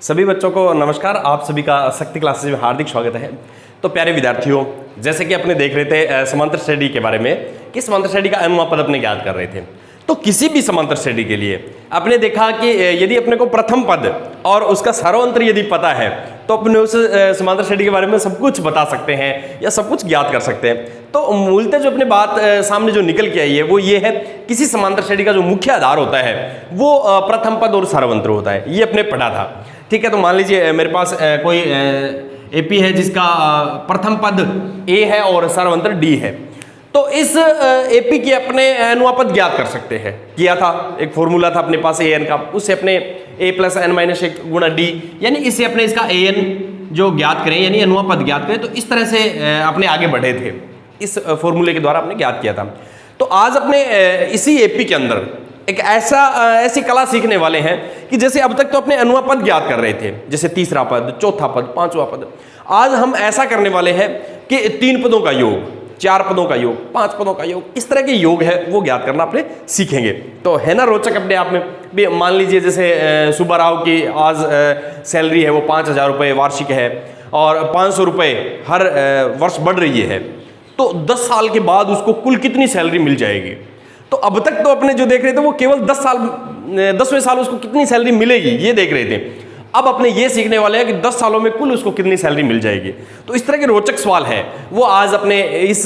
सभी बच्चों को नमस्कार। आप सभी का शक्ति क्लासेस में हार्दिक स्वागत है। तो प्यारे विद्यार्थियों, जैसे कि अपने देख रहे थे समांतर श्रेणी के बारे में कि समांतर श्रेणी का अनुपात अपने ज्ञात कर रहे थे। तो किसी भी समांतर श्रेणी के लिए आपने देखा कि यदि अपने को प्रथम पद और उसका सर्वांतर यदि पता है तो अपने उस समांतर श्रेणी के बारे में सब कुछ बता सकते हैं या सब कुछ ज्ञात कर सकते हैं। तो मूलतः जो अपने बात सामने जो निकल के आई है वो ये है, किसी समांतर श्रेणी का जो मुख्य आधार होता है वो प्रथम पद और सर्वांतर होता है। ये अपने पढ़ा था, ठीक है। तो मान लीजिए मेरे पास कोई एपी है जिसका प्रथम पद ए है और सर्वांतर डी है। तो इस एपी के अपने अनुपात ज्ञात कर सकते हैं। किया था, एक फॉर्मूला था अपने पास ए एन का, उससे अपने ए प्लस एन माइनस एक गुणा डी, यानी इससे अपने इसका ए एन जो ज्ञात करें यानी अनुपात ज्ञात करें। तो इस तरह से अपने आगे बढ़े थे, इस फॉर्मूले के द्वारा आपने ज्ञात किया था। तो आज अपने इसी एपी के अंदर एक ऐसी कला सीखने वाले हैं कि जैसे अब तक तो अपने अनुपात ज्ञात कर रहे थे, जैसे तीसरा पद, चौथा पद, पांचवा पद। आज हम ऐसा करने वाले हैं कि 3 पदों का योग, 4 पदों का योग, 5 पदों का योग, इस तरह के योग है वो ज्ञात करना अपने सीखेंगे। तो है ना रोचक अपने आप में भी। मान लीजिए जैसे सुब्बा राव की आज सैलरी है वो 5,000 रुपये वार्षिक है और 500 रुपये हर वर्ष बढ़ रही है। तो 10 साल के बाद उसको कुल कितनी सैलरी मिल जाएगी? तो अब तक तो अपने जो देख रहे थे वो केवल 10वें साल उसको कितनी सैलरी मिलेगी ये देख रहे थे। अब अपने ये सीखने वाले हैं कि 10 सालों में कुल उसको कितनी सैलरी मिल जाएगी। तो इस तरह के रोचक सवाल है वो आज अपने इस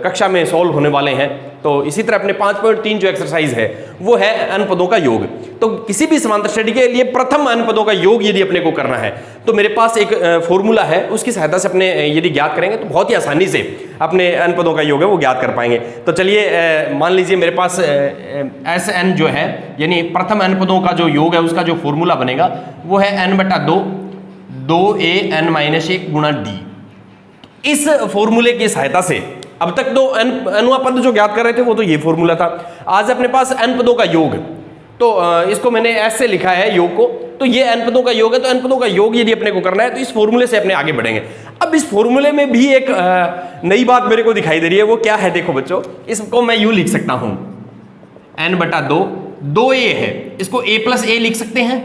कक्षा में सॉल्व होने वाले हैं। तो इसी तरह अपने 5.3 जो एक्सरसाइज है वो है n पदों का योग। तो किसी भी समांतर श्रेणी के लिए प्रथम n पदों का योग यदि अपने को करना है तो मेरे पास एक फॉर्मूला है, उसकी सहायता से अपने यदि ज्ञात करेंगे तो बहुत ही आसानी से अपने n पदों का योग है वो ज्ञात कर पाएंगे। तो चलिए मान लीजिए मेरे पास एस एन जो है यानी प्रथम n पदों का जो योग है उसका जो फॉर्मूला बनेगा वो है n/2 2an - 1 गुणा डी। इस फॉर्मूले की सहायता से अब तक तो अनुपात जो ज्ञात कर रहे थे वो तो ये फॉर्मूला था। आज अपने पास n पदों का योग, तो इसको मैंने ऐसे लिखा है योग को। तो ये n पदों का योग है, तो n पदों का योग यदि अपने को करना है तो इस फॉर्मूले से अपने आगे बढ़ेंगे। अब इस फॉर्मूले में भी एक नई बात मेरे को दिखाई दे रही है, वो क्या है? देखो बच्चों, इसको मैं यूं लिख सकता हूं n/2 2a है, इसको a + a लिख सकते हैं।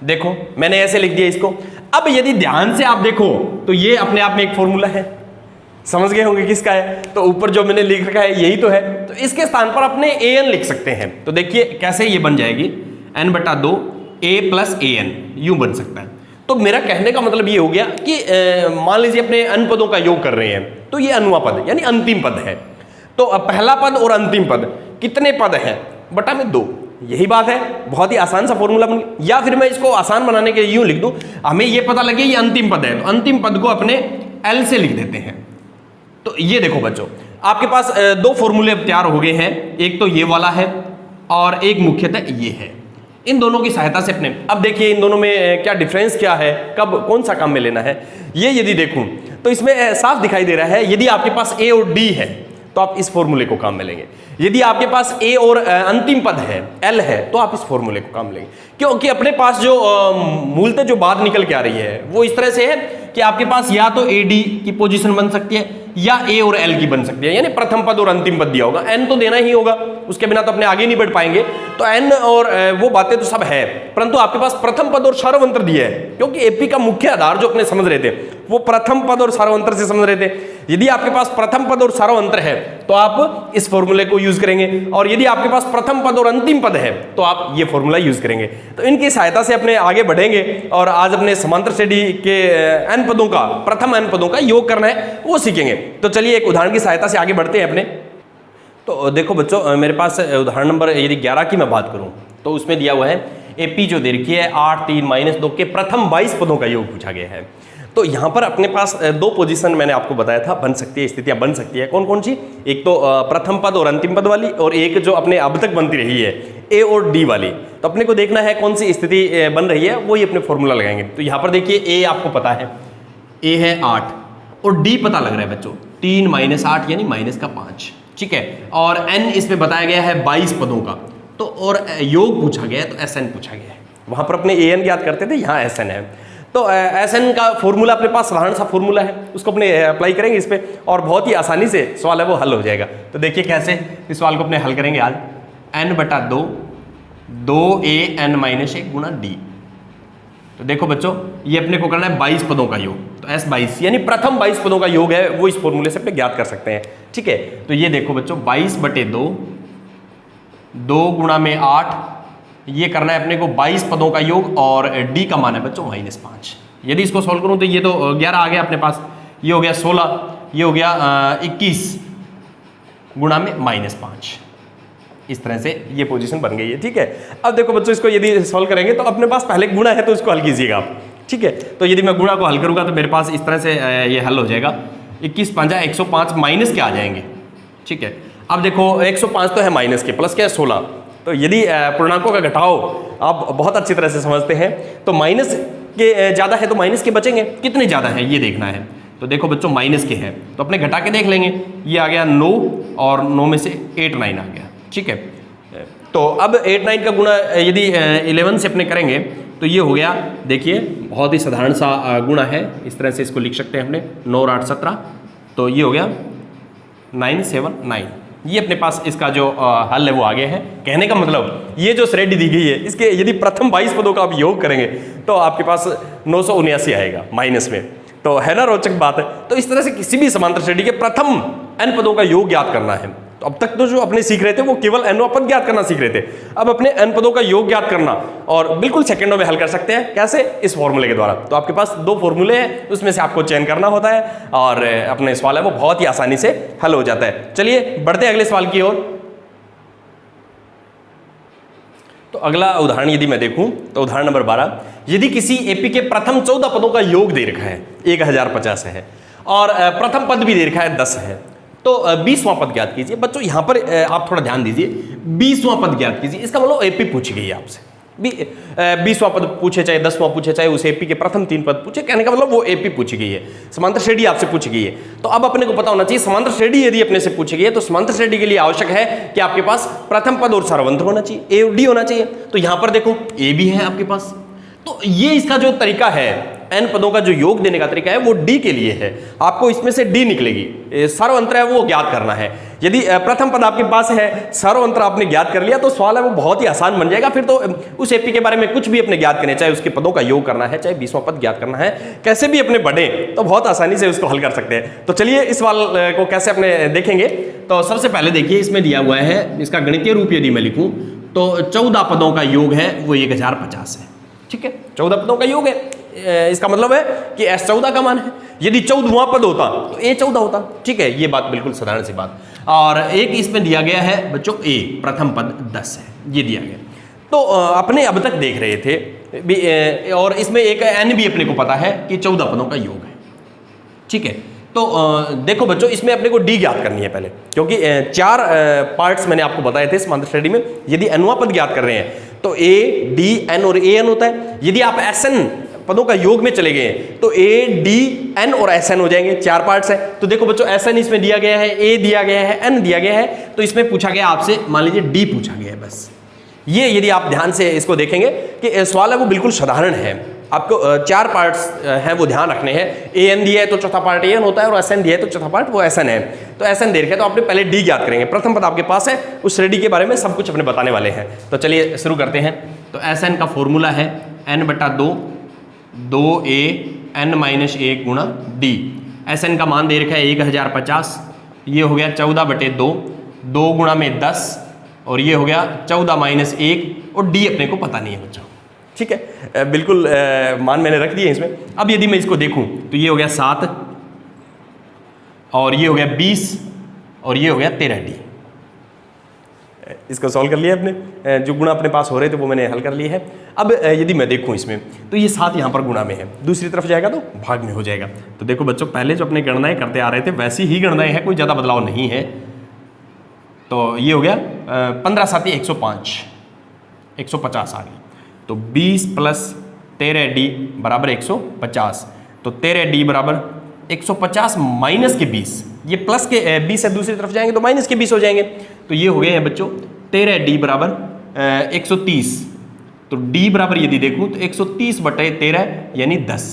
देखो मैंने ऐसे लिख दिया इसको। अब यदि ध्यान से आप देखो तो ये अपने आप में एक फॉर्मूला है, समझ गए होंगे किसका है। तो ऊपर जो मैंने लिख रखा है यही तो है। तो इसके स्थान पर अपने an लिख सकते हैं। तो देखिए कैसे ये बन जाएगी, n/2 a + an यूं बन सकता है। तो मेरा कहने का मतलब ये हो गया कि मान लीजिए अपने n पदों का योग कर रहे हैं तो ये अनुवा पद यानी अंतिम पद है। तो अब पहला पद और अंतिम पद कितने पद हैं? बटा में 2। यही बात है, बहुत ही आसान सा फॉर्मूला बन गया। या फिर मैं इसको आसान बनाने के लिए यूं लिख दूं, हमें ये पता लगे ये अंतिम पद है तो अंतिम पद को अपने L से लिख देते हैं। तो ये देखो बच्चों, आपके पास 2 फॉर्मूले तैयार हो गए हैं। एक तो ये वाला है और एक मुख्यतः ये है। इन दोनों की सहायता से अपने अब देखिए इन दोनों में क्या डिफरेंस क्या है, कब कौन सा काम में लेना है। ये यदि देखूं तो इसमें साफ दिखाई दे रहा है, यदि आपके पास A और D है तो आप इस फॉर्मूले को काम में लेंगे। यदि आपके पास A और अंतिम पद है L है तो आप इस फॉर्मूले को काम में लेंगे। क्योंकि अपने पास जो मूलतः जो बात निकल के आ रही है वो इस तरह से है कि आपके पास या तो AD की पोजीशन बन सकती है या A और L की बन सकती है, यानी प्रथम पद और अंतिम पद दिया होगा। n तो देना ही होगा, उसके बिना तो अपने आगे नहीं बढ़ पाएंगे। तो n और वो बातें तो सब है, परंतु आपके पास प्रथम पद और सर्वांतर दिया है। क्योंकि एपी का मुख्य आधार जो अपने समझ रहे थे वो प्रथम पद और सर्वांतर से समझ रहे थे। यदि आपके पास प्रथम पद और सर्वांतर है तो आप इस फॉर्मूले को यूज करेंगे, और यदि आपके पास प्रथम पद और अंतिम पद है तो आप ये फॉर्मूला यूज करेंगे। तो इनकी सहायता से अपने आगे बढ़ेंगे और आज अपने समांतर श्रेणी के n पदों का, प्रथम n पदों का योग करना है वो सीखेंगे। तो चलिए एक उदाहरण की सहायता से आगे बढ़ते हैं अपने। तो देखो बच्चों, मेरे पास उदाहरण नंबर यदि 11 की मैं बात करूं तो उसमें दिया हुआ है एपी जो दे रखी है 8 3 - 2 के प्रथम 22 पदों का योग पूछा गया है। तो यहाँ पर अपने पास 2 पोजीशन मैंने आपको बताया था बन सकती है, स्थितियां बन सकती है। कौन कौन सी? एक तो प्रथम पद और अंतिम पद वाली, और एक जो अपने अब तक बनती रही है A और D वाली। तो अपने को देखना है कौन सी स्थिति बन रही है, वो ही अपने फॉर्मूला लगाएंगे। तो यहाँ पर देखिए A आपको पता है, A है 8 और D पता लग रहा है बच्चों 3 - 8 यानी -5, ठीक है। और n इसमें बताया गया है 22 पदों का। तो और योग पूछा गया है तो SN पूछा गया है। वहाँ पर अपने AN ज्ञात करते थे, यहाँ SN है। तो SN का फॉर्मूला अपने पास साधारण सा फॉर्मूला है, उसको अपने अप्लाई करेंगे इस पे और बहुत ही आसानी से सवाल है वो हल हो जाएगा। तो देखिए कैसे इस सवाल को अपने हल करेंगे आज। n/2 2an-1 गुणा डी। तो देखो बच्चों, ये अपने को करना है 22 पदों का योग, तो S22 यानी प्रथम 22 पदों का योग है वो इस फॉर्मूले से अपने ज्ञात कर सकते हैं। ठीक है, तो ये देखो बच्चों 22/2, 2 गुणा में 8, ये करना है अपने को 22 पदों का योग और d का मान है बच्चों -5। यदि इसको सॉल्व करूं तो ये तो 11 आ गया अपने पास, ये हो गया 16, ये हो गया 21 गुणा में -5। इस तरह से ये पोजीशन बन गई है। ठीक है, अब देखो बच्चों इसको यदि सॉल्व करेंगे तो अपने पास पहले गुणा है तो इसको हल कीजिएगा आप। ठीक है, तो यदि मैं गुणा को हल करूंगा तो मेरे पास इस तरह से ये हल हो जाएगा। 21×5 105 माइनस के आ जाएंगे। ठीक है, अब देखो 105 तो है माइनस के, प्लस क्या है 16। तो यदि पूर्णांकों का घटाव आप बहुत अच्छी तरह से समझते हैं तो माइनस के ज़्यादा है तो माइनस के बचेंगे, कितने ज़्यादा है ये देखना है। तो देखो बच्चों माइनस के हैं तो अपने घटा के देख लेंगे, ये आ गया 9 और 9 में से 8 9 आ गया। ठीक है, तो अब 8 9 का गुणा यदि 11 से अपने करेंगे तो ये हो गया, देखिए बहुत ही साधारण सा गुणा है, इस तरह से इसको लिख सकते हैं अपने 9 और 8 17, तो ये हो गया 979। ये अपने पास इसका जो हल है वो आ गया है। कहने का मतलब ये जो श्रेणी दी गई है इसके यदि प्रथम 22 पदों का आप योग करेंगे तो आपके पास 979 आएगा माइनस में। तो है ना रोचक बात है। तो इस तरह से किसी भी समांतर श्रेणी के प्रथम n पदों का योग ज्ञात करना है। तो अब तक तो जो अपने सीख रहे थे वो केवल nवां पद ज्ञात करना सीख रहे थे, अब अपने n पदों का योग ज्ञात करना और बिल्कुल सेकंडों में हल कर सकते हैं। कैसे? इस फॉर्मूले के द्वारा। तो आपके पास 2 फॉर्मूले हैं, उसमें से आपको चयन करना होता है और अपने सवाल है वो बहुत ही आसानी से हल हो जाता है। चलिए बढ़ते हैं अगले सवाल की ओर। तो अगला उदाहरण यदि मैं देखूं तो उदाहरण नंबर 12, यदि किसी एपी के प्रथम 14 पदों का योग दे रखा है 1050 है और प्रथम पद भी दे रखा है 10 है, तो 20वां पद ज्ञात कीजिए। बच्चों यहां पर आप थोड़ा ध्यान दीजिए, 20वां पद ज्ञात कीजिए, इसका मतलब एपी पूछी गई है आपसे। 20वां पद पूछे चाहे 10वां पूछे चाहे उस एपी के प्रथम 3 पद पूछे, कहने का मतलब वो एपी पूछी गई है, समांतर श्रेणी आपसे पूछी गई है। तो अब अपने को पता होना चाहिए समांतर श्रेणी यदि अपने से पूछी गई है तो समांतर श्रेणी के लिए आवश्यक है कि आपके पास प्रथम पद और सर्वंत्र होना चाहिए, ए और डी होना चाहिए। तो यहां पर देखो ए भी है आपके पास, तो ये इसका जो तरीका है n पदों का जो योग देने का तरीका है वो d के लिए है। आपको इसमें से d निकलेगी, सर्वअंतर है वो ज्ञात करना है। यदि प्रथम पद आपके पास है, सर्वअंतर आपने ज्ञात कर लिया तो सवाल है वो बहुत ही आसान बन जाएगा। फिर तो उस एपी के बारे में कुछ भी अपने ज्ञात करने, चाहे उसके पदों का योग करना है, चाहे 20वां पद ज्ञात करना है, कैसे भी अपने बढ़े तो बहुत आसानी से उसको हल कर सकते हैं। तो चलिए इस सवाल को कैसे अपने देखेंगे। तो सबसे पहले देखिए इसमें दिया हुआ है, इसका गणितीय रूप यदि मैं लिखूं तो 14 पदों का योग है वो 1050 है। ठीक है, 14 पदों का योग है, इसका मतलब है कि S14 का मान है। यदि 14वां पद होता तो A14 होता। ठीक है, ये बात बिल्कुल साधारण सी बात। और एक इसमें दिया गया है बच्चों A, प्रथम पद 10 है, ये दिया गया। तो अपने अब तक देख रहे थे और इसमें एक N भी अपने को पता है कि 14 पदों का योग है। ठीक है, तो देखो बच्चों इसमें अपने को D ज्ञात करनी है पहले, क्योंकि 4 पार्ट्स मैंने आपको बताए थे समांतर श्रेणी में। यदि nवां पद ज्ञात कर रहे हैं तो A, D, N और AN होता है। यदि आप SN पदों का योग में चले गए तो A, D, N और SN हो जाएंगे, 4 पार्ट्स है। तो देखो बच्चों SN इसमें दिया गया है, A दिया गया है, N दिया गया है, तो इसमें पूछा गया आपसे मान लीजिए D पूछा गया है बस। ये यदि आप ध्यान से इसको देखेंगे कि सवाल है वो बिल्कुल साधारण है। आपको 4 पार्ट्स हैं वो ध्यान रखने हैं। AN दिया है तो चौथा पार्ट AN होता है और SN दिया है तो चौथा पार्ट वो SN है। तो SN दे रखा है तो आपने पहले D ज्ञात करेंगे। प्रथम पद आपके पास है, उस श्रेणी के बारे में सब कुछ अपने बताने वाले हैं। तो चलिए शुरू करते हैं। तो SN का फॉर्मूला है n/2 2a n-1 गुणा d। SN का मान दे रखा है 1050, ये हो गया 14/2, 2 गुणा में 10 और ये हो गया 14 - 1 और d अपने को पता नहीं है बच्चों। ठीक है, बिल्कुल मान मैंने रख दिए इसमें। अब यदि मैं इसको देखूं तो ये हो गया 7 और ये हो गया 20 और ये हो गया 13d। इसको सॉल्व कर लिया अपने, जो गुणा अपने पास हो रहे थे वो मैंने हल कर लिए है। अब यदि मैं देखूं इसमें तो ये 7 यहाँ पर गुणा में है, दूसरी तरफ जाएगा तो भाग में हो जाएगा। तो देखो बच्चों पहले जो अपने गणनाएं करते आ रहे थे वैसी ही गणनाएं हैं, कोई ज़्यादा बदलाव नहीं है। तो ये हो गया 15 × 7 = 105, 150 आ गई। तो 20 + 13d बराबर 150। तो 13d बराबर 150 माइनस के 20, ये प्लस के 20 से दूसरी तरफ जाएंगे तो माइनस के 20 हो जाएंगे। तो ये हो गए हैं बच्चों 13d बराबर 130। तो d बराबर यदि देखूं तो 130/13 यानी 10।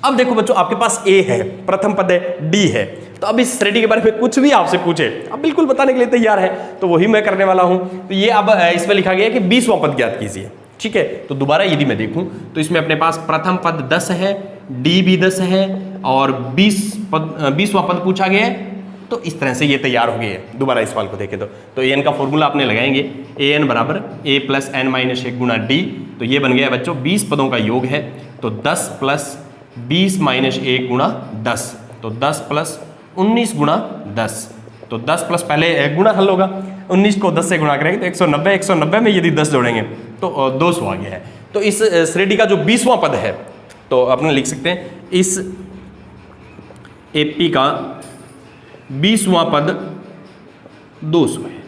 अब देखो बच्चों, आपके पास ए है, प्रथम पद है, डी है, तो अब इस श्रेणी के बारे में कुछ भी आपसे पूछे अब बिल्कुल बताने के लिए तैयार है, तो वही मैं करने वाला हूं। तो ये अब इसमें लिखा गया है कि 20वां पद ज्ञात कीजिए। ठीक है, तो दोबारा यदि मैं देखूं तो इसमें अपने पास प्रथम पद 10 है, डी भी 10 है और 20वां पद पूछा गया है। तो इस तरह से ये तैयार हो गई है। दोबारा इस सवाल को देखें तो एन का फॉर्मूला आपने लगाएंगे, ए एन बराबर ए प्लस एन माइनस 1 गुना डी। तो ये बन गया बच्चों 20 पदों का योग है, तो 10 प्लस 20 माइनस 1 गुणा 10, तो 10 प्लस 19 गुणा 10, तो 10 प्लस पहले गुणा हल होगा, 19 को 10 से गुणा करेंगे तो 190, 190 में यदि 10 जोड़ेंगे तो 200 आ गया है। तो इस श्रेणी का जो 20वां पद है, तो अपने लिख सकते हैं इस एपी का 20वां पद 200 है।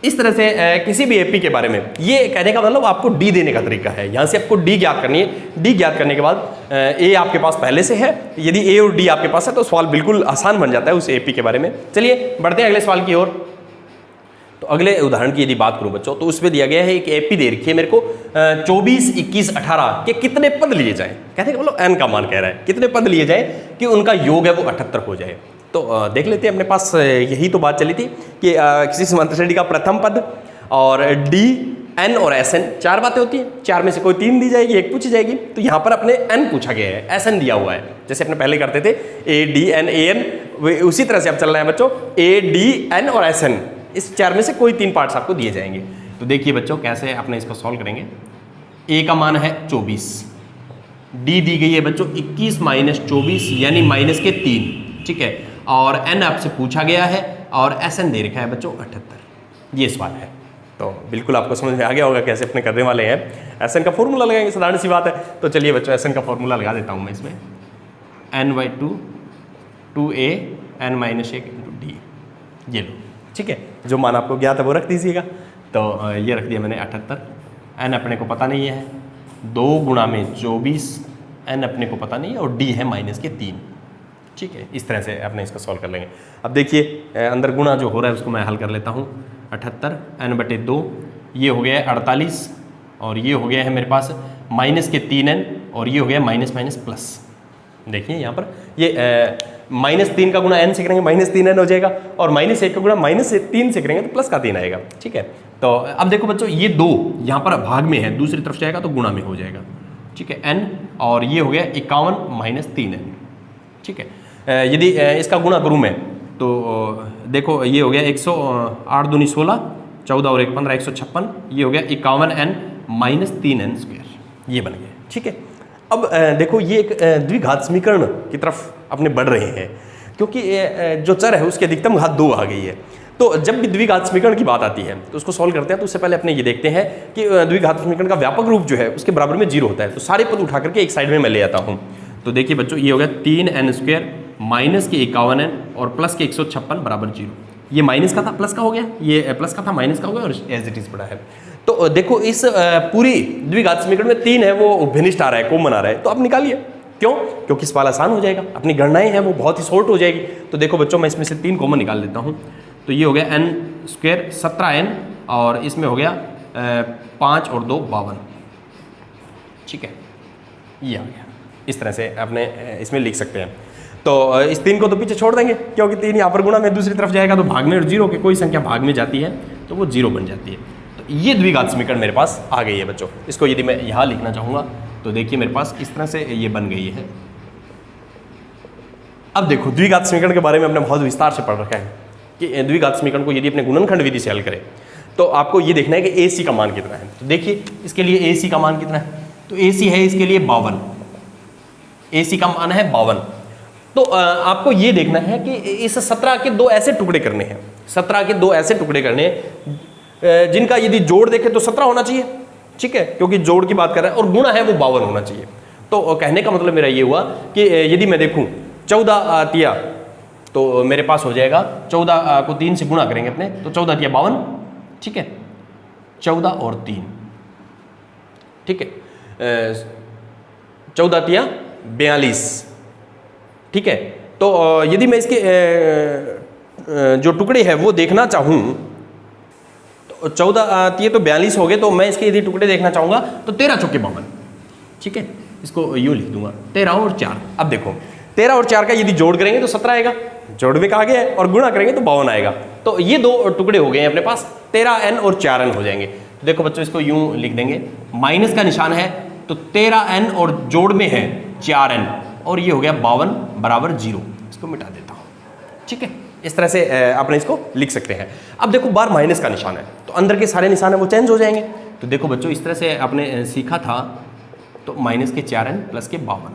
इस तरह से किसी भी एपी के बारे में ये कहने का मतलब आपको डी देने का तरीका है। यहाँ से आपको डी ज्ञात करनी है। डी ज्ञात करने के बाद ए आपके पास पहले से है, यदि ए और डी आपके पास है तो सवाल बिल्कुल आसान बन जाता है उस एपी के बारे में। चलिए बढ़ते हैं अगले सवाल की ओर। तो अगले उदाहरण की यदि बात करूं बच्चों, तो उसमें दिया गया है एक एपी दे रखी है मेरे को 24, 21, 18 के कितने पद लिए जाए। कहते हैं मतलब एन का मान कह रहा है, कितने पद लिए जाए कि उनका योग है वो 78 हो जाए। तो देख लेते हैं, अपने पास यही तो बात चली थी कि किसी समांतर श्रेणी का प्रथम पद और डी, एन और एस एन, 4 बातें होती हैं, 4 में से कोई 3 दी जाएगी, 1 पूछी जाएगी। तो यहाँ पर अपने एन पूछा गया है, एस एन दिया हुआ है, जैसे अपने पहले करते थे A D N A N, उसी तरह से अब चल रहा है बच्चों ए डी एन और एस एन, इस 4 में से कोई 3 पार्ट्स आपको दिए जाएंगे। तो देखिए बच्चों कैसे अपने इसको सॉल्व करेंगे। ए का मान है 24, डी दी गई है बच्चों 21 माइनस 24 यानी माइनस के 3, ठीक है, और एन आपसे पूछा गया है और एस एन दे रखा है बच्चों 78। ये सवाल है, तो बिल्कुल आपको समझ में आ गया होगा कैसे अपने करने वाले हैं। एस एन का फॉर्मूला लगाएंगे, साधारण सी बात है। तो चलिए बच्चों एस एन का फॉर्मूला लगा देता हूँ मैं इसमें, n/2 2a n minus 1 into D, ये लो, ठीक है। जो मान आपको ज्ञात है वो रख दीजिएगा। तो ये रख दिया मैंने 78, एन अपने को पता नहीं है, 2 गुणा में 24, एन अपने को पता नहीं है और डी है माइनस के 3, ठीक है। इस तरह से अपने इसको सॉल्व कर लेंगे। अब देखिए अंदर गुणा जो हो रहा है उसको मैं हल कर लेता हूँ। 78 n/2, ये हो गया है 48 और ये हो गया है मेरे पास माइनस के 3n और ये हो गया माइनस माइनस प्लस। देखिए यहाँ पर ये -3 का गुणा n से करेंगे -3n हो जाएगा और -1 का गुणा -3 से करेंगे तो प्लस का 3 आएगा, ठीक है। तो अब देखो बच्चों ये 2 यहाँ पर भाग में है, दूसरी तरफ जाएगा तो गुणा में हो जाएगा, ठीक है, n और ये हो गया 51 - 3n, ठीक है। यदि इसका गुणा करूँ मैं तो देखो ये हो गया 108 दूनी 16, 14 और 1 15, 156, ये हो गया 51n - 3n स्क्वायर, ये बन गया, ठीक है। अब देखो ये एक द्विघात समीकरण की तरफ अपने बढ़ रहे हैं, क्योंकि जो चर है उसकी अधिकतम घात 2 आ गई है। तो जब भी द्विघात समीकरण की बात आती है तो उसको सॉल्व करते हैं, तो उससे पहले अपने ये देखते हैं कि द्विघात समीकरण का व्यापक रूप जो है उसके बराबर में 0 होता है। तो सारे पद उठा करके एक साइड में मैं ले आता हूँ। तो देखिए बच्चों ये हो गया 3n स्क्वायर माइनस के 51n और प्लस के 156 बराबर 0। ये माइनस का था प्लस का हो गया, ये प्लस का था माइनस का हो गया और एज इट इज पड़ा है। तो देखो इस पूरी द्विघात समीकरण में 3 है वो भिन्निष्ठ आ रहा है, कॉमन आ रहा है, तो आप निकालिए। क्यों? क्योंकि सवाल आसान हो जाएगा, अपनी गणनाएं हैं वो बहुत ही शॉर्ट हो जाएगी। तो देखो बच्चों मैं इसमें से 3 कॉमन निकाल देता हूँ। तो ये हो गया n स्क्वायर 17n और इसमें हो गया 5 और 2 52, ठीक है, ये आ गया। इस तरह से अपने इसमें लिख सकते हैं। तो इस 3 को तो पीछे छोड़ देंगे, क्योंकि 3 यहाँ पर गुणा में दूसरी तरफ जाएगा तो भाग में, और 0 के कोई संख्या भाग में जाती है तो वो 0 बन जाती है। तो ये द्विघात समीकरण मेरे पास आ गई है बच्चों। इसको यदि मैं यहाँ लिखना चाहूँगा तो देखिए मेरे पास इस तरह से ये बन गई है। अब देखो द्विघात समीकरण के बारे में हमने बहुत विस्तार से पढ़ रखा है कि द्विघात समीकरण को यदि अपने गुणनखंड विधि से हल करें तो आपको ये देखना है कि AC का मान कितना है। तो देखिए इसके लिए AC का मान कितना है, तो AC है इसके लिए 52, AC का मान है 52। तो आपको ये देखना है कि इस 17 के 2 ऐसे टुकड़े करने हैं, 17 के 2 ऐसे टुकड़े करने हैं जिनका यदि जोड़ देखें तो 17 होना चाहिए, ठीक है, क्योंकि जोड़ की बात कर रहे हैं, और गुणा है वो 52 होना चाहिए। तो कहने का मतलब मेरा ये हुआ कि यदि मैं देखूं 14 तिया तो मेरे पास हो जाएगा 14 को 3 से गुणा करेंगे अपने तो 14 तिया 52, ठीक है, 14 और 3, ठीक है, 14 तिया 42, ठीक है। तो यदि मैं इसके जो टुकड़े हैं वो देखना चाहूँ तो 14 तिये तो 42 हो गए, तो मैं इसके यदि टुकड़े देखना चाहूँगा तो 13 चौके 52, ठीक है, इसको यूँ लिख दूंगा 13 और 4। अब देखो 13 और 4 का यदि जोड़ करेंगे तो 17 आएगा, जोड़ में कहा गया है, और गुणा करेंगे तो 52 आएगा। तो ये दो टुकड़े हो गए हैं अपने पास, 13n और 4n हो जाएंगे। तो देखो बच्चों इसको यूं लिख देंगे, माइनस का निशान है तो 13n और जोड़ में है 4n, और ये हो गया 52 बराबर 0। इसको मिटा देता हूँ, ठीक है। इस तरह से अपने इसको लिख सकते हैं। अब देखो बार माइनस का निशान है तो अंदर के सारे निशान है वो चेंज हो जाएंगे। तो देखो बच्चों इस तरह से आपने सीखा था, तो माइनस के 4n प्लस के 52।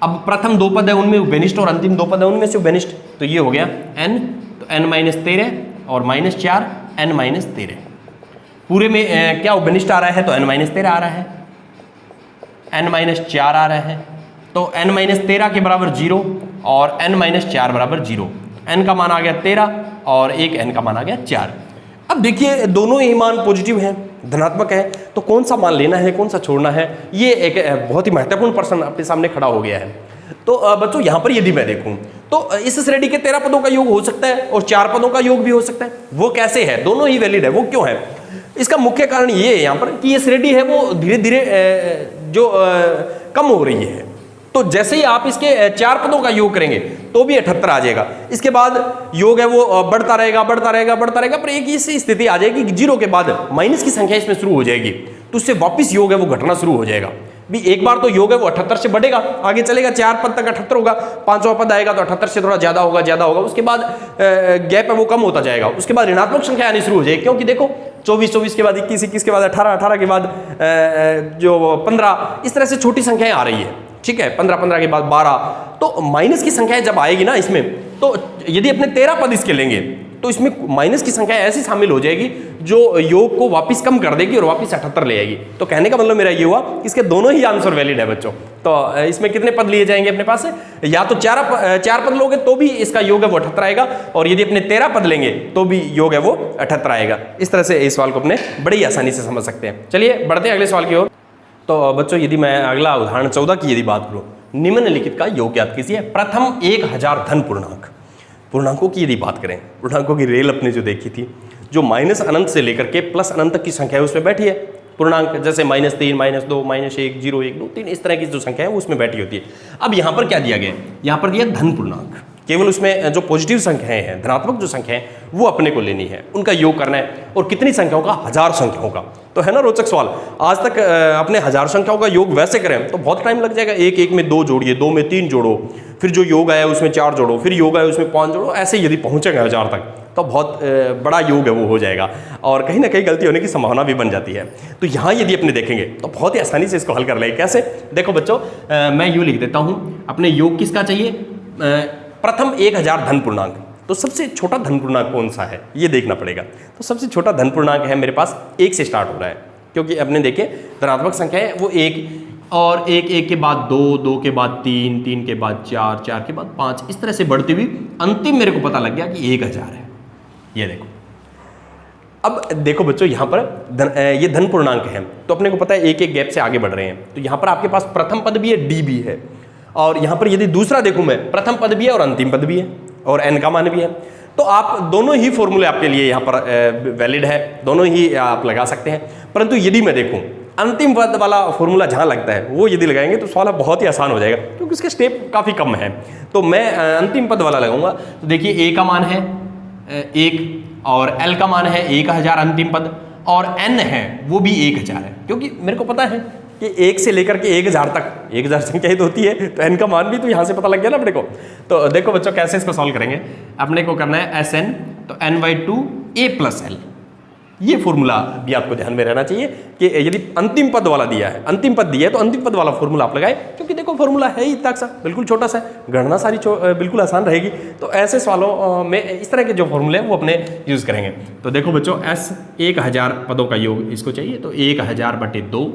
अब प्रथम दो पद है उनमें उभयनिष्ठ और अंतिम दो पद है उनमें से उभयनिष्ठ, तो ये हो गया n, तो n माइनस 13 और माइनस 4 n माइनस 13। पूरे में क्या उभयनिष्ठ आ रहा है, तो n माइनस 13 आ रहा है, n माइनस 4 आ रहा है, तो n माइनस 13 के बराबर 0 और n माइनस 4 बराबर 0। n का मान आ गया 13 और एक n का मान आ गया 4। अब देखिए दोनों ही मान पॉजिटिव हैं, धनात्मक है, तो कौन सा मान लेना है कौन सा छोड़ना है, ये एक बहुत ही महत्वपूर्ण प्रश्न अपने सामने खड़ा हो गया है। तो बच्चों यहाँ पर यदि मैं देखूं तो इस श्रेणी के 13 पदों का योग हो सकता है और 4 पदों का योग भी हो सकता है। वो कैसे है, दोनों ही वैलिड है, वो क्यों है? इसका मुख्य कारण ये है यहाँ पर कि ये श्रेणी है वो धीरे धीरे जो कम हो रही है। तो जैसे ही आप इसके 4 पदों का योग करेंगे तो भी 78 आ जाएगा। इसके बाद योग है वो बढ़ता रहेगा बढ़ता रहेगा बढ़ता रहेगा, पर एक ऐसी स्थिति आ जाएगी कि 0 के बाद माइनस की संख्या इसमें शुरू हो जाएगी, तो उससे वापस योग है वो घटना शुरू हो जाएगा। भी एक बार तो योग है वो 78 से बढ़ेगा, आगे चलेगा 4 पद तक 78 होगा, 5वां पद आएगा तो 78 से थोड़ा ज्यादा होगा, उसके बाद गैप है वो कम होता जाएगा। उसके बाद ऋणात्मक संख्या आनी शुरू हो जाएगी, क्योंकि देखो 24 के बाद 21 के बाद 18 के बाद जो 15, इस तरह से छोटी संख्याएं आ रही है, ठीक है। 15 के बाद 12, तो माइनस की संख्याएं जब आएगी ना इसमें, तो यदि अपने 13 पद इसके लेंगे तो इसमें माइनस की संख्या ऐसी शामिल हो जाएगी जो योग को वापस कम कर देगी और वापस 78 ले आएगी। तो कहने का मतलब मेरा ये हुआ कि इसके दोनों ही आंसर वैलिड है बच्चों। तो इसमें कितने पद लिए जाएंगे अपने पास, या तो 4 पद लोगे तो भी इसका योग है वो 78 आएगा, और यदि अपने 13 पद लेंगे तो भी योग है वो 78 आएगा। इस तरह से इस सवाल को अपने बड़ी आसानी से समझ सकते हैं। चलिए बढ़ते हैं अगले सवाल की ओर। तो बच्चों यदि मैं अगला उदाहरण 14 की यदि बात करूं, निम्नलिखित का योग ज्ञात कीजिए। प्रथम 1000 धन पूर्णांक, पूर्णांकों की यदि बात करें, पूर्णांकों की रेल अपने जो देखी थी, जो माइनस अनंत से लेकर के प्लस अनंत तक की संख्या है उसमें बैठी है पूर्णांक, जैसे -3, -2, -1, 0, 1, 2, 3, इस तरह की जो संख्या है वो उसमें बैठी होती है। अब यहाँ पर क्या दिया गया, यहाँ पर दिया धन पूर्णांक, केवल उसमें जो पॉजिटिव संख्याएं हैं, धनात्मक जो संख्याएं वो अपने को लेनी है, उनका योग करना है। और कितनी संख्याओं का, 1000 संख्याओं का। तो है ना रोचक सवाल। आज तक अपने 1000 संख्याओं का योग वैसे करें तो बहुत टाइम लग जाएगा, एक में 2 जोड़िए, 2 में 3 जोड़ो, फिर जो योग आया उसमें 4 जोड़ो, फिर योग आया उसमें 5 जोड़ो, ऐसे यदि पहुंचेगा 1000 तक तो बहुत बड़ा योग है वो हो जाएगा, और कहीं ना कहीं गलती होने की संभावना भी बन जाती है। तो यहाँ यदि अपने देखेंगे तो बहुत ही आसानी से इसको हल कर लेंगे। कैसे, देखो बच्चों मैं यूँ लिख देता हूँ, अपने योग किसका चाहिए, प्रथम 1000 धन पूर्णांक। तो सबसे छोटा धन पूर्णांक कौन सा है ये देखना पड़ेगा। तो सबसे छोटा धन पूर्णांक है मेरे पास 1 से स्टार्ट हो रहा है, क्योंकि अपने देखे धनात्मक संख्या है वो 1, और 1 के बाद 2, 2 के बाद 3, 3 के बाद 4, 4 के बाद 5, इस तरह से बढ़ती हुई अंतिम मेरे को पता लग गया कि 1000 है। ये देखो, अब देखो बच्चों यहाँ पर ये धन पूर्णांक है, तो अपने को पता है एक गैप से आगे बढ़ रहे हैं। तो यहाँ पर आपके पास प्रथम पद भी है, डी भी है, और यहाँ पर यदि दूसरा देखूं मैं, प्रथम पद भी है और अंतिम पद भी है, और n का मान भी है। तो आप दोनों ही फॉर्मूले आपके लिए यहाँ पर वैलिड है, दोनों ही आप लगा सकते हैं। परंतु यदि मैं देखूं अंतिम पद वाला फॉर्मूला जहाँ लगता है वो यदि लगाएंगे तो सवाल बहुत ही आसान हो जाएगा, क्योंकि उसके स्टेप काफ़ी कम है। तो मैं अंतिम पद वाला लगाऊंगा। तो देखिए a का मान है 1 और l का मान है 1000 अंतिम पद, और n है वो भी 1000 है, क्योंकि मेरे को पता है कि 1 से लेकर के 1000 तक 1000 संख्या ही तो होती है, तो n का मान भी तो यहाँ से पता लग गया ना अपने को। तो देखो बच्चों कैसे इसको सॉल्व करेंगे। अपने को करना है Sn, तो n/2 a + l। ये फॉर्मूला भी आपको ध्यान में रहना चाहिए कि यदि अंतिम पद वाला दिया है, अंतिम पद दिया है, तो अंतिम पद वाला फॉर्मूला आप लगाए, क्योंकि देखो फॉर्मूला है ही इतना सा, बिल्कुल छोटा सा, गणना सारी बिल्कुल आसान रहेगी। तो ऐसे सवालों में इस तरह के जो फॉर्मूले हैं वो अपने यूज़ करेंगे। तो देखो बच्चों S 1000 पदों का योग इसको चाहिए, तो 1000/2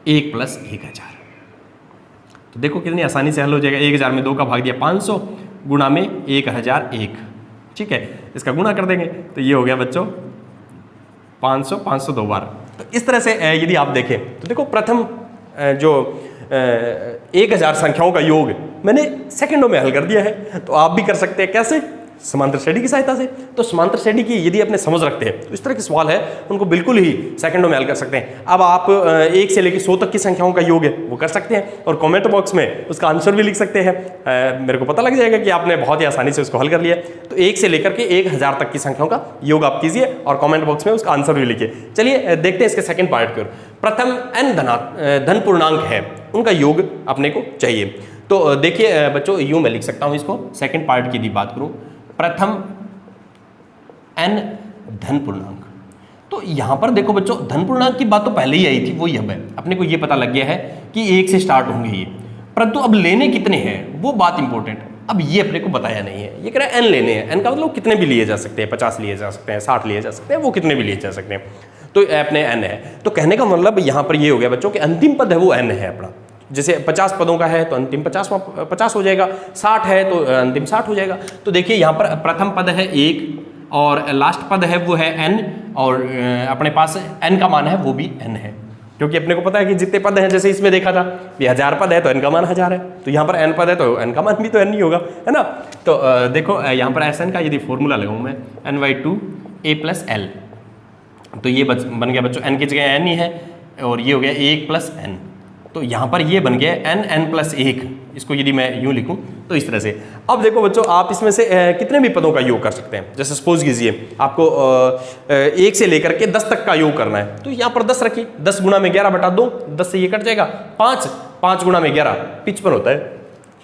1 + 1000। तो देखो कितनी आसानी से हल हो जाएगा। 1000 में 2 का भाग दिया 500 गुणा में 1001, ठीक है, इसका गुणा कर देंगे तो ये हो गया बच्चों 500, 500 2 बार। तो इस तरह से यदि आप देखें तो देखो प्रथम जो 1000 संख्याओं का योग मैंने सेकंडों में हल कर दिया है। तो आप भी कर सकते हैं। कैसे, समांतर श्रेणी की सहायता से। तो समांतर श्रेणी की यदि अपने समझ रखते हैं तो इस तरह के सवाल है उनको बिल्कुल ही सेकंडों में हल कर सकते हैं। अब आप 1 से लेकर 100 तक की संख्याओं का योग है वो कर सकते हैं और कमेंट बॉक्स में उसका आंसर भी लिख सकते हैं। मेरे को पता लग जाएगा कि आपने बहुत ही आसानी से उसको हल कर लिया। तो 1 से लेकर के 1000 तक की संख्याओं का योग आप कीजिए और कमेंट बॉक्स में उसका आंसर भी लिखिए। चलिए देखते हैं इसके सेकंड पार्ट की ओर। प्रथम n धन पूर्णांक है उनका योग अपने को चाहिए। तो देखिए बच्चों यूं मैं लिख सकता हूं इसको, सेकंड पार्ट की यदि बात करूं, प्रथम n धन पूर्णांक। तो यहां पर देखो बच्चों धन पूर्णांक की बात तो पहले ही आई थी, वही अब है अपने को ये पता लग गया है कि 1 से स्टार्ट होंगे ये, परंतु अब लेने कितने हैं वो बात इंपॉर्टेंट। अब ये अपने को बताया नहीं है, ये कह रहा है n लेने हैं। n का मतलब कितने भी लिए जा सकते हैं, 50 लिए जा सकते हैं, 60 लिए जा सकते हैं, वो कितने भी लिए जा सकते हैं। तो अपने n है, तो कहने का मतलब यहाँ पर ये हो गया बच्चों कि अंतिम पद है वो n है अपना। जैसे 50 पदों का है तो अंतिम 50 हो जाएगा, 60 है तो अंतिम 60 हो जाएगा। तो देखिए यहाँ पर प्रथम पद है 1 और लास्ट पद है वो है n और अपने पास n का मान है वो भी n है, क्योंकि अपने को पता है कि जितने पद हैं, जैसे इसमें देखा था कि 1000 पद है तो n का मान 1000 है, तो यहाँ पर n पद है तो n का मान भी तो n ही होगा, है ना। तो देखो यहाँ पर Sn का यदि फॉर्मूला लगाऊँ मैं n/2 a + l, तो ये बन गया बच्चों n की जगह n ही है और ये हो गया 1 + n। तो यहाँ पर ये बन गया n+1, इसको यदि मैं यूँ लिखूँ तो इस तरह से। अब देखो बच्चों आप इसमें से कितने भी पदों का योग कर सकते हैं। जैसे सपोज कीजिए आपको 1 से लेकर के 10 तक का योग करना है, तो यहाँ पर 10 रखिए, 10 गुणा में 11 बटा 2, 10 से ये कट जाएगा, 5 गुणा में 11 55 होता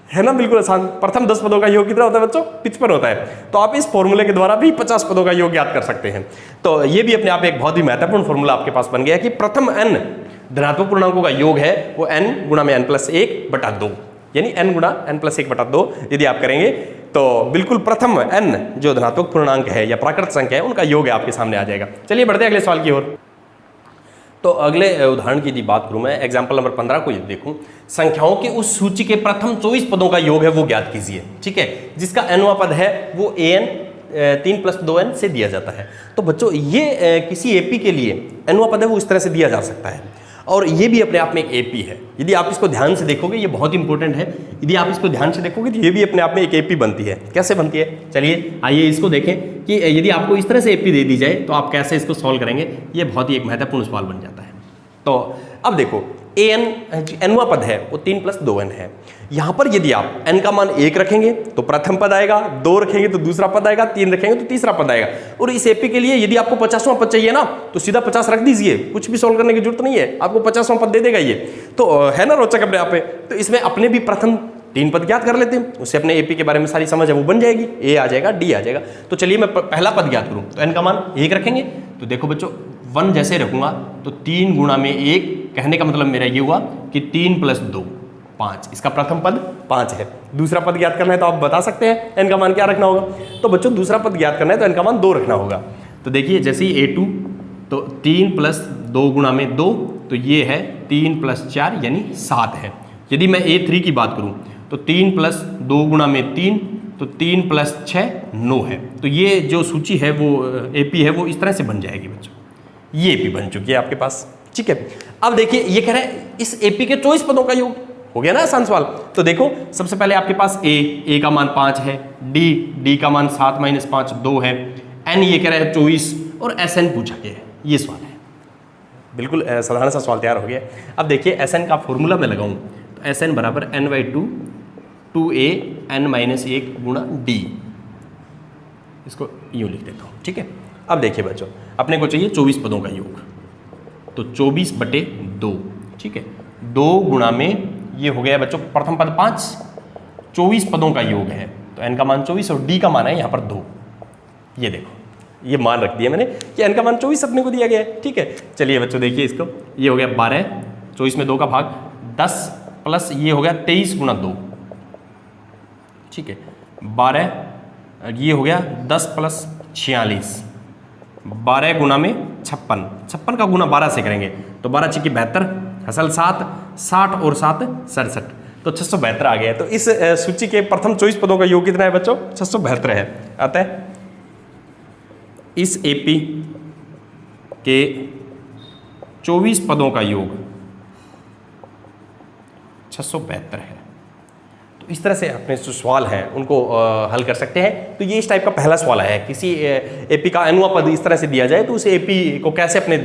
है ना, बिल्कुल आसान। प्रथम 10 पदों का योग कितना होता है बच्चों, 55 होता है। तो आप इस फॉर्मूले के द्वारा भी 50 पदों का योग याद कर सकते हैं। तो ये भी अपने आप एक बहुत ही महत्वपूर्ण फॉर्मूला आपके पास बन गया कि प्रथम n धनात्मक पूर्णांकों का योग है वो n गुणा में n+1/2, यानी n गुणा n+1/2 यदि आप करेंगे तो बिल्कुल प्रथम n जो धनात्मक पूर्णांक है या प्राकृत संख्या है उनका योग है आपके सामने आ जाएगा। चलिए बढ़ते हैं अगले सवाल की ओर। तो अगले उदाहरण की यदि बात करूं मैं, एग्जाम्पल नंबर 15 को यदि देखूं, संख्याओं की उस सूची के प्रथम 24 पदों का योग है वो ज्ञात कीजिए, ठीक है, जिसका nवां पद है वो an 3 + 2n से दिया जाता है। तो बच्चों ये किसी एपी के लिए nवां पद है वो इस तरह से दिया जा सकता है और ये भी अपने आप में एक एपी है। यदि आप इसको ध्यान से देखोगे, ये बहुत इंपॉर्टेंट है, यदि आप इसको ध्यान से देखोगे तो ये भी अपने आप में एक एपी बनती है। कैसे बनती है, चलिए आइए इसको देखें कि यदि आपको इस तरह से एपी दे दी जाए तो आप कैसे इसको सॉल्व करेंगे। ये बहुत ही एक महत्वपूर्ण सवाल बन जाता है। तो अब देखो nवां पद है वो 3 + 2n है। यहाँ पर यदि आप n का मान 1 रखेंगे तो प्रथम पद आएगा, 2 रखेंगे तो दूसरा पद आएगा, 3 रखेंगे तो तीसरा पद आएगा। और इस एपी के लिए यदि आपको 50वां पद चाहिए ना तो सीधा 50 रख दीजिए, कुछ भी सोल्व करने की जरूरत नहीं है, आपको 50वां पद दे देगा ये। तो है ना रोचक अपने आप पे। तो इसमें अपने भी प्रथम 3 पद ज्ञात कर लेते हैं, उससे अपने एपी के बारे में सारी समझ है वो बन जाएगी, ए आ जाएगा, डी आ जाएगा। तो चलिए मैं पहला पद ज्ञात करूँ तो n का मान 1 रखेंगे। तो देखो बच्चों 1 जैसे रखूंगा तो 3 गुणा में 1, कहने का मतलब मेरा ये हुआ कि 3 + 2 5, इसका प्रथम पद 5 है। दूसरा पद ज्ञात करना है तो आप बता सकते हैं n का मान क्या रखना होगा। तो बच्चों दूसरा पद ज्ञात करना है तो n का मान 2 रखना होगा। तो देखिए जैसे ही a2 तो 3 + 2 गुणा में 2, तो ये है 3 + 4 यानी 7 है। यदि मैं a3 की बात करूं तो 3 + 2 गुणा में 3, तो 3 + 6 9 है। तो ये जो सूची है वो एपी है वो इस तरह से बन जाएगी बच्चों, ये एपी बन चुकी है आपके पास, ठीक है। अब देखिए ये कह रहे हैं इस एपी के 24 पदों का योग, हो गया ना आसान सवाल। तो देखो सबसे पहले आपके पास a का मान 5 है, d का मान 7 - 5 2 है, n ये कह रहा है 24 और Sn पूछा गया है, ये सवाल है। बिल्कुल साधारण सा सवाल तैयार हो गया। अब देखिए Sn का फॉर्मूला मैं लगाऊं तो Sn बराबर n/2 2a n - 1 गुणा d, इसको यूँ लिख देता हूँ, ठीक है। अब देखिए बच्चों अपने को चाहिए 24 पदों का योग, तो 24/2, ठीक है, 2 गुणा में ये हो गया बच्चों प्रथम पद 5, 24 पदों का योग है तो n का मान 24 और d का मान है यहाँ पर 2। ये देखो ये मान रख दिया मैंने कि n का मान 24 अपने को दिया गया है, ठीक है। चलिए बच्चों देखिए इसको, ये हो गया 12, 24 में 2 का भाग 10 प्लस ये हो गया 23 गुणा 2, ठीक है, 12 ये हो गया 10 + 46, 12 गुणा में 56 का गुणा 12 से करेंगे तो 12 × 72 हसल 7, 60 और 7 67, तो 672 आ गया। तो इस सूची के प्रथम 24 पदों का योग कितना है बच्चों, 672 है। अतः इस एपी के 24 पदों का योग 672 है। तो इस तरह से अपने जो सवाल हैं उनको हल कर सकते हैं। तो ये इस टाइप का पहला सवाल है, किसी एपी का एनुआ पद इस तरह से दिया जाए तो उस एपी को कैसे अपने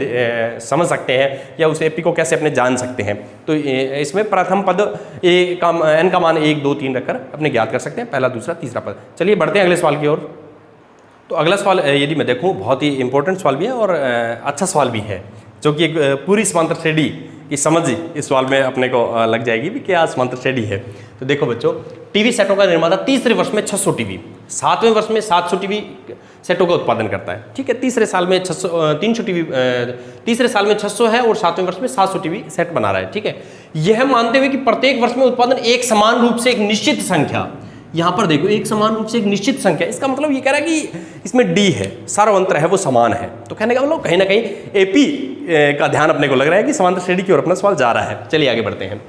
समझ सकते हैं या उस एपी को कैसे अपने जान सकते हैं। तो इसमें प्रथम पद एन का मान 1 2 3 रखकर अपने ज्ञात कर सकते हैं, पहला दूसरा तीसरा पद। चलिए बढ़ते हैं अगले सवाल की ओर। तो अगला सवाल यदि मैं देखूँ बहुत ही इंपॉर्टेंट सवाल भी है और अच्छा सवाल भी है, जो कि एक पूरी समांतर श्रेणी की समझ इस सवाल में अपने को लग जाएगी भी क्या समांतर श्रेणी है। तो देखो बच्चों, टीवी सेटों का निर्माता तीसरे वर्ष में 600 टीवी, 7वें वर्ष में 700 टीवी सेटों का उत्पादन करता है। ठीक है, तीसरे साल में 300 टीवी, तीसरे साल में 600 है और 7वें वर्ष में 700 टीवी सेट बना रहा है। ठीक है, यह मानते हुए कि प्रत्येक वर्ष में उत्पादन एक समान रूप से एक निश्चित संख्या, यहाँ पर देखो एक समान रूप से एक निश्चित संख्या, इसका मतलब ये कह रहा है कि इसमें डी है, सार्वंत्र है, वो समान है। तो कहने का मतलब कहीं ना कहीं एपी का ध्यान अपने को लग रहा है कि समांतर श्रेणी की ओर अपना सवाल जा रहा है। चलिए आगे बढ़ते हैं।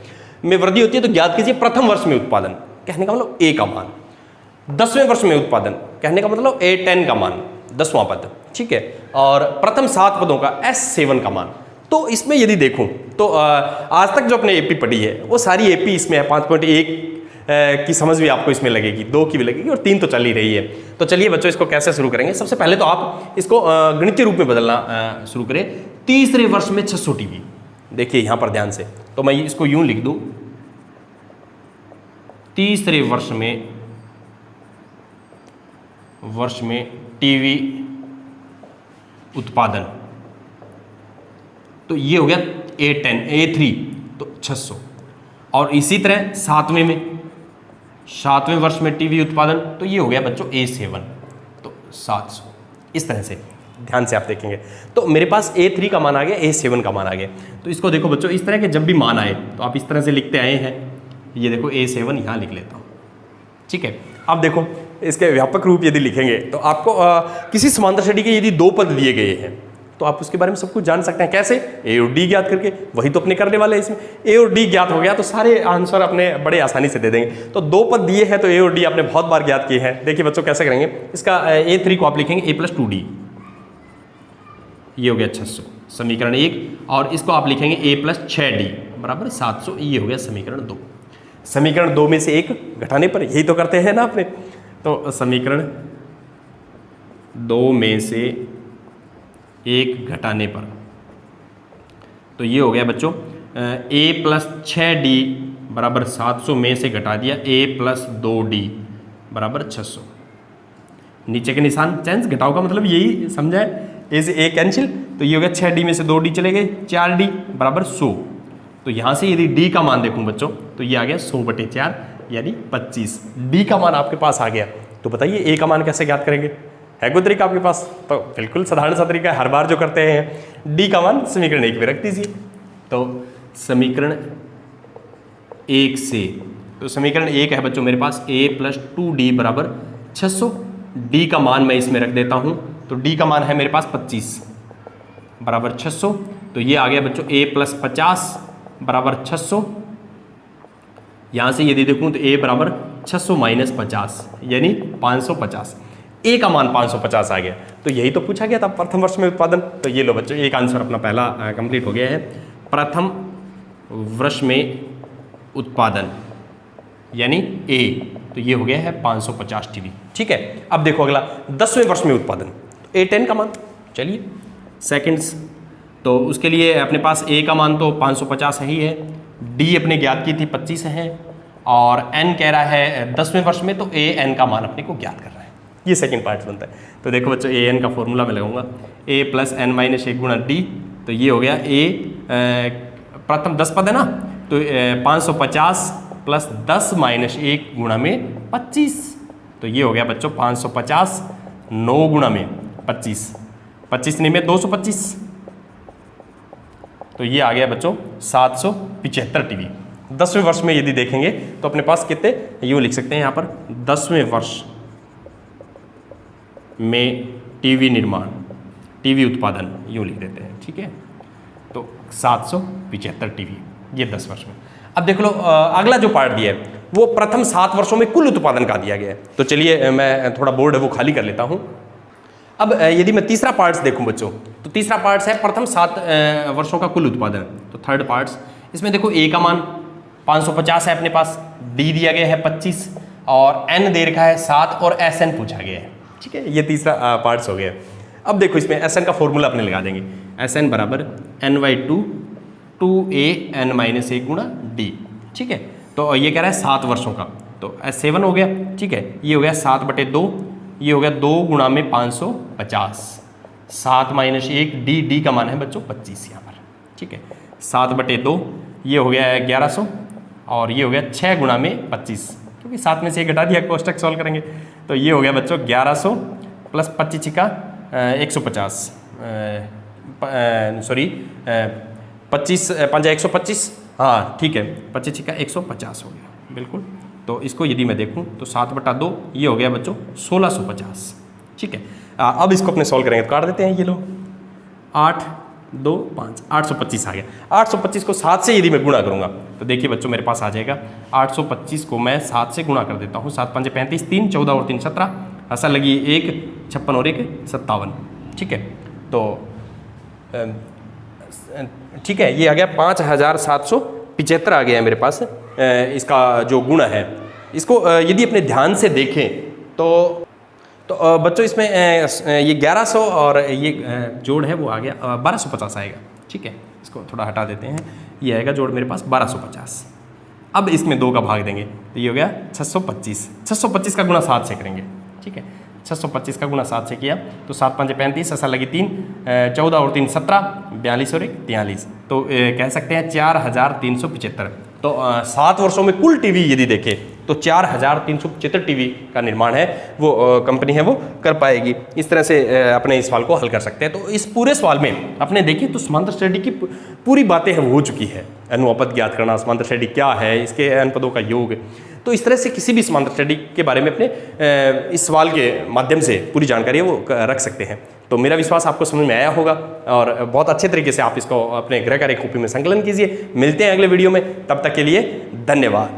में वृद्धि होती है तो ज्ञात कीजिए प्रथम वर्ष में उत्पादन, कहने का मतलब ए का मान। 10वें वर्ष में उत्पादन, कहने का मतलब A10 का मान, 10वां पद। ठीक है, और प्रथम 7 पदों का S7 का मान। तो इसमें यदि देखूं तो आज तक जो अपने एपी पढ़ी है वो सारी एपी इसमें है। 5.1 की समझ भी आपको इसमें लगेगी, 2 की भी लगेगी और 3 तो चल ही रही है। तो चलिए बच्चों इसको कैसे शुरू करेंगे। सबसे पहले तो आप इसको गणितीय रूप में बदलना शुरू करें। तीसरे वर्ष में 600 टीवी, देखिए यहाँ पर ध्यान से, तो मैं इसको यूं लिख दूं, तीसरे वर्ष में टीवी उत्पादन, तो ये हो गया A10 A3 तो 600। और इसी तरह 7वें वर्ष में टीवी उत्पादन, तो ये हो गया बच्चों A7 तो 700। इस तरह से ध्यान से आप देखेंगे तो मेरे पास A3 का मान आ गया, A7 का मान आ गया। तो इसको देखो बच्चों, इस तरह के जब भी मान आए तो आप इस तरह से लिखते आए हैं। ये देखो A7 यहाँ लिख लेता हूँ। ठीक है, अब देखो इसके व्यापक रूप यदि लिखेंगे तो आपको किसी समांतर श्रेणी के यदि 2 पद दिए गए हैं तो आप उसके बारे में सब कुछ जान सकते हैं। कैसे? ए और डी ज्ञात करके, वही तो अपने करने वाले हैं इसमें। ए और डी ज्ञात हो गया तो सारे आंसर अपने बड़े आसानी से दे देंगे। तो 2 पद दिए हैं तो ए और डी आपने बहुत बार ज्ञात किए हैं। देखिए बच्चों कैसे करेंगे, इसका A3 को आप लिखेंगे A+2D, ये हो गया 600 समीकरण 1, और इसको आप लिखेंगे A+6D बराबर 700, ये हो गया समीकरण 2। समीकरण 2 में से 1 घटाने पर, यही तो करते हैं ना अपने। तो समीकरण 2 में से 1 घटाने पर, तो ये हो गया बच्चों A+6D बराबर 700 में से घटा दिया A+2D बराबर 600। नीचे के निशान चेंज, घटाओ का मतलब यही समझा है, ए से ए कैंसिल, तो ये हो गया 6D में से 2D चले गए, 4D बराबर 100। तो यहाँ से यदि D का मान देखूँ बच्चों तो ये आ गया 100/4 यानी 25। D का मान आपके पास आ गया, तो बताइए A का मान कैसे ज्ञात करेंगे? है कोई तरीका आपके पास? तो बिल्कुल साधारण सा तरीका है, हर बार जो करते हैं। D का मान समीकरण 1 में रख दीजिए। तो समीकरण 1 से, तो समीकरण 1 है बच्चों मेरे पास A+2D बराबर 600। D का मान मैं इसमें रख देता हूँ, तो D का मान है मेरे पास 25 बराबर 600। तो ये आ गया बच्चों A+50 बराबर 600। यहाँ से यदि देखूँ तो A बराबर 600 - 50 यानी 550। A का मान 550 आ गया। तो यही तो पूछा गया था प्रथम वर्ष में उत्पादन। तो ये लो बच्चों, एक आंसर अपना पहला कंप्लीट हो गया है। प्रथम वर्ष में उत्पादन यानी A, तो ये हो गया है 550 टीवी। ठीक है, अब देखो अगला 10वें वर्ष में उत्पादन, तो A10 का मान, चलिए सेकंड्स, तो उसके लिए अपने पास A का मान तो 550 ही है, D अपने ज्ञात की थी 25 है, और N कह रहा है 10वें वर्ष में, तो AN का मान अपने को ज्ञात कर रहा है। ये सेकंड पार्ट बनता है। तो देखो बच्चों AN का फॉर्मूला मैं लगाऊंगा A+N - 1 गुणा D, तो ये हो गया A, प्रथम 10 पद है ना, तो 550 + 10 - 1 गुणा में 25, तो ये हो गया बच्चों 550 9 गुणा में 25, 25 नहीं में 225, तो ये आ गया बच्चों 775 टीवी। 10वें वर्ष में यदि देखेंगे तो अपने पास कितने, यूँ लिख सकते हैं यहाँ पर 10वें वर्ष में टीवी निर्माण, टीवी उत्पादन, यूँ लिख देते हैं। ठीक है, तो 775 टीवी, ये 10 वर्ष में। अब देख लो अगला जो पार्ट दिया है वो प्रथम 7 वर्षों में कुल उत्पादन का दिया गया है। तो चलिए मैं थोड़ा बोर्ड है वो खाली कर लेता हूँ। अब यदि मैं तीसरा पार्ट्स देखूं बच्चों, तो तीसरा पार्ट्स है प्रथम 7 वर्षों का कुल उत्पादन, तो थर्ड पार्ट्स। इसमें देखो A का मान 550 है अपने पास, डी दिया गया है 25 और एन दे रखा है 7 और एस एन पूछा गया है। ठीक है, ये तीसरा पार्ट्स हो गया। अब देखो इसमें एस एन का फॉर्मूला अपने लगा देंगे, एस एन बराबर n/2 2an-1 गुणा डी। ठीक है, तो ये कह रहा है 7 वर्षों का, तो S7 हो गया। ठीक है, ये हो गया 7/2, ये हो गया 2 गुणा में 550, 7-1 डी का मान है बच्चों 25 यहाँ पर। ठीक है, 7/2 ये हो गया 1100 और ये हो गया 6 गुणा में 25, क्योंकि 7 में से 1 घटा दिया, कोष्टक सॉल्व करेंगे तो ये हो गया बच्चों 1100 प्लस 25 का 150, सॉरी 25 5 125, हाँ ठीक है 25 का 150 हो गया बिल्कुल। तो इसको यदि मैं देखूं तो 7/2 ये हो गया बच्चों 1650। ठीक है, अब इसको अपने सॉल्व करेंगे तो काट देते हैं, ये लो 8 2 5 825 आ गया। 825 को 7 से यदि मैं गुणा करूंगा तो देखिए बच्चों मेरे पास आ जाएगा 825 को मैं 7 से गुणा कर देता हूँ, 7 5 35, 3 14 और 3 17, ऐसा लगी 1 56 और 1 57। ठीक है, तो ठीक है ये आ गया 5775 आ गया है मेरे पास इसका जो गुण है। इसको यदि अपने ध्यान से देखें तो बच्चों इसमें ये 1100 और ये जोड़ है वो आ गया 1250 आएगा। ठीक है, इसको थोड़ा हटा देते हैं, ये आएगा जोड़ मेरे पास 1250। अब इसमें 2 का भाग देंगे तो ये हो गया 625, 625 का गुणा 7 से करेंगे। ठीक है, 625 का गुणा 7 से किया तो 7 5 35, ऐसा लगी 3 14 और 3 17, 42 और 1 43, तो कह सकते हैं 4375। तो 7 वर्षों में कुल टीवी यदि देखें तो 4375 टीवी का निर्माण है वो कंपनी है वो कर पाएगी। इस तरह से अपने इस सवाल को हल कर सकते हैं। तो इस पूरे सवाल में अपने देखिए तो समांतर श्रेणी की पूरी बातें हो चुकी है, अनुपात ज्ञात करना, समांतर श्रेणी क्या है, इसके अनुपदों का योग। तो इस तरह से किसी भी समांतर श्रेणी के बारे में अपने इस सवाल के माध्यम से पूरी जानकारी है वो रख सकते हैं। तो मेरा विश्वास आपको समझ में आया होगा और बहुत अच्छे तरीके से आप इसको अपने गृह कार्य कॉपी में संकलन कीजिए। मिलते हैं अगले वीडियो में, तब तक के लिए धन्यवाद।